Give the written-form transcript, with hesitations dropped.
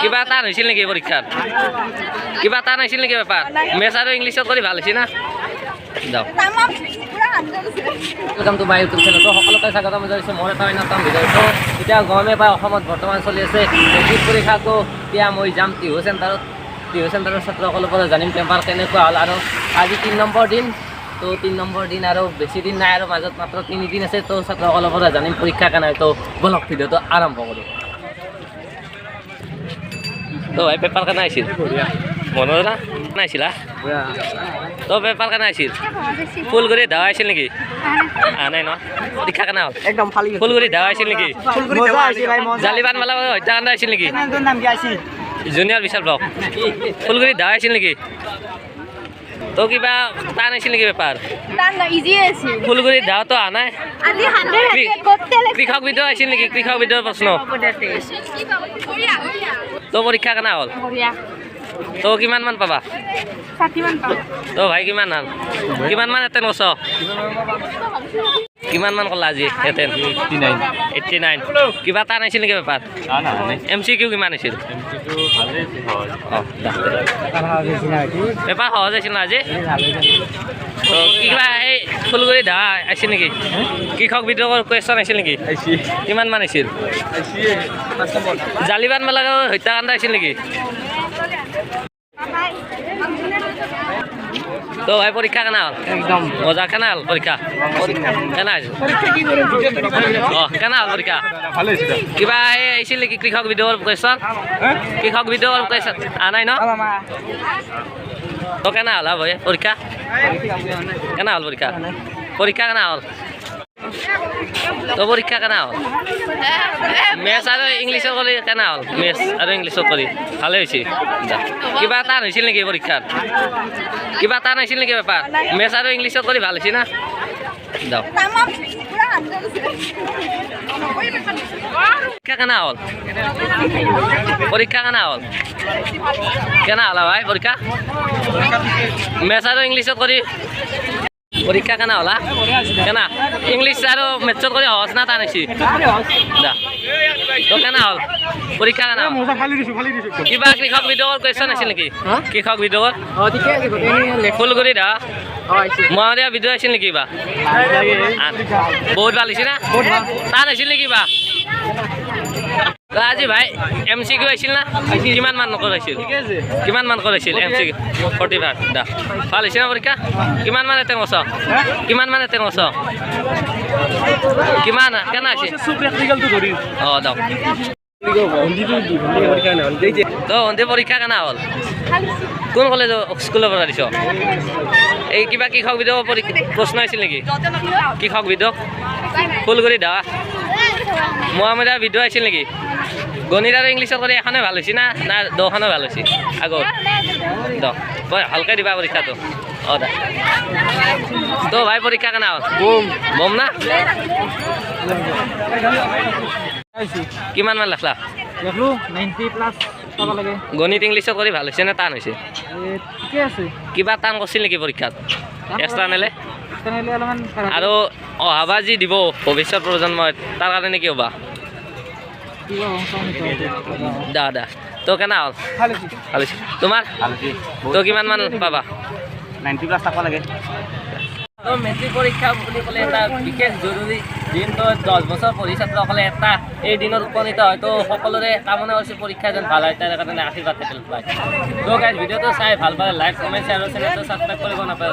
কিবা টান হৈছিল নেকি পৰীক্ষাত কিবা টান হৈছিল নেকি পেপাৰ মেথছ আৰু ইংলিছত কৰি ভাল হৈছে না যাওক welcome to my YouTube channel তো সকলোকে স্বাগতম জনাইছোঁ মোৰ এটা অন্যতম ভিডিঅ' তো এতিয়া গৰমে পাই অসমত বৰ্তমান চলি আছে মেট্ৰিক পৰীক্ষাটো এতিয়া মই যাম টিহু চেণ্টাৰত ছাত্ৰসকলৰ পৰা জানিম পেপাৰ কেনেকুৱা হ'ল আৰু আজি 3 নম্বৰ দিন তো 3 নম্বৰ দিন আৰু বেছি দিন নাই আৰু মাজত মাত্ৰ 3 দিন আছে তো ছাত্ৰসকলৰ পৰা জানিম পৰীক্ষা কেনে তো বলক ভিডিঅ'টো আৰম্ভ কৰোঁ তো ভাই পেপাৰ কেনে আহিছিল মনত না নাইছিলা তো পেপাৰ কেনে আহিছিল ফুলগুৰি ধাৱা আহিছিল নেকি নাই ন পৰীক্ষা কেনে হ'ল একদম খালি ফুলগুৰি ধাৱা আহিছিল নেকি মজা হৈছে ভাই মজা জালিবান মালা হত্যাকাণ্ড আহিছিল নেকি তোৰ নাম কি আছিল জুনিয়ৰ বিশাল ব্লক ফুলগুৰি ধাৱা আহিছিল নেকি তো কিবা টান আহিছিল নেকি পেপাৰ টান না ইজি আছে ফুলগুৰি ধাৱাটো অহা নাই আজি 100 কৰতে কৃষক বিদ্যুৎ আহিছিল নেকি কৃষক বিদ্যুৎ প্ৰশ্ন তো পৰীক্ষা কেনে হ'ল তো কিমান মান পাবা 60 মান পাও তো ভাই কিমান মান এটেন কৰিছ কিমান মান ক'লা আজি এটেন 89 কিবা টান আহিছিল নেকি পেপাৰ MCQ কিমান আহিছিল পেপাৰ সহজ আহিছিল না আজি তো কিবা এই ফুলগুৰি ধাৱা আহিছিল নেকি কৃষক বিদ্ৰোহৰ কুৱেশ্যন আহিছিল নেকি কিমান মান আহিছিল জালিবান মেলা হত্যাকাণ্ড আহিছিল নেকি তো ভাই পৰীক্ষা কেনে হ'ল একদম মজা কেনে হ'ল পৰীক্ষা কেনে আহিছিল কেনে হ'ল পৰীক্ষা কিবা আহিছিল নেকি কৃষক বিদ্ৰোহৰ কুৱেশ্যন নাই ন তো কেনে হ'ল ভাই পৰীক্ষা কেনে হ'ল পৰীক্ষা কেনে হ'ল তো পৰীক্ষা কেনে হ'ল মেথছ আৰু ইংলিছত কৰি কেনে হ'ল মেথছ আৰু ইংলিছত কৰি ভালে হৈছে কিবা টান হৈছিল নেকি পৰীক্ষাত কিবা টান হৈছিল নেকি পেপাৰ মেথছ আৰু ইংলিছত কৰি ভাল হৈছে না যাওক পৰীক্ষা কেনে হ'ল ভাই পৰীক্ষা মেথছ আৰু ইংলিছত কৰি পৰীক্ষা কেনে হ'লা কেনা ইংলিছ আৰু মেথছত কৰি সহজ না টান হৈছে তো কেনে হ'ল পৰীক্ষা কেনে হ'ল কিবা কৃষক বিদ্ৰোহৰ কুৱেশ্যন আছিল নেকি কৃষক বিদ্ৰোহৰ ফুলগুৰি ধাৱা মহাৰীয়া বিদ্ৰোহ আছিল নেকি কিবা বহুত ভাল হৈছে না টান হৈছিল নেকি কিবা আজি ভাই MCQ আহিছিল না কিমান মান কৰাইছিল MCQ 45 দা ভাল হৈছে না পৰীক্ষা কিমান মান এটেন কৰিছ কিমান কেনে আছে দাও তো হিন্দী পৰীক্ষা কেনে হ'ল কোন কলেজ স্কুলৰ পৰা দিছ এই কিবা কৃষক বিদ্ৰোহ প্ৰশ্ন আহিছিল নেকি কৃষক বিদ্ৰোহ ফুলগুৰি ধাৱা মহামেৰা বিদ্ৰোহ আহিছিল নেকি গণিত আৰু ইংলিছত কৰি এখনে ভাল হৈছে না দহখনে ভাল হৈছে আগত ভালকৈ দিবা পৰীক্ষাটো দা তো ভাই পৰীক্ষা কেনে হ'ল বম না কিমান মান লাখলা গণিত ইংলিছত কৰি ভাল হৈছে নে টান হৈছে কিবা টান কৰিছিল নেকি পৰীক্ষাত এক্সটাৰ্নেলে আৰু অহাবাৰ যি দিব ভৱিষ্যত প্ৰজন্মই তাৰ কাৰণে কি হ'বা দা তো কেনে হ'ল ভাল হৈছে তোমাৰ তো কিমান মান পাবা 90+ থাকব লাগে তো মেট্ৰিক পৰীক্ষা বুলি ক'লে এটা বিশেষ জৰুৰী দিন তো 10 বছৰ পঢ়ি ছাত্ৰসকলে এটা এই দিনত উপনীত হয় তো সকলোৰে কামনা কৰিছোঁ পৰীক্ষা যেন ভাল হয় তাৰ কাৰণে আশীৰ্বাদ থাকিল পায় তো গাইজ ভিডিঅ'টো চাই ভাল পালে লাইক কমেণ্ট শ্বেয়াৰ আৰু চেনেলটো ছাবস্ক্ৰাইব কৰিব নাপায়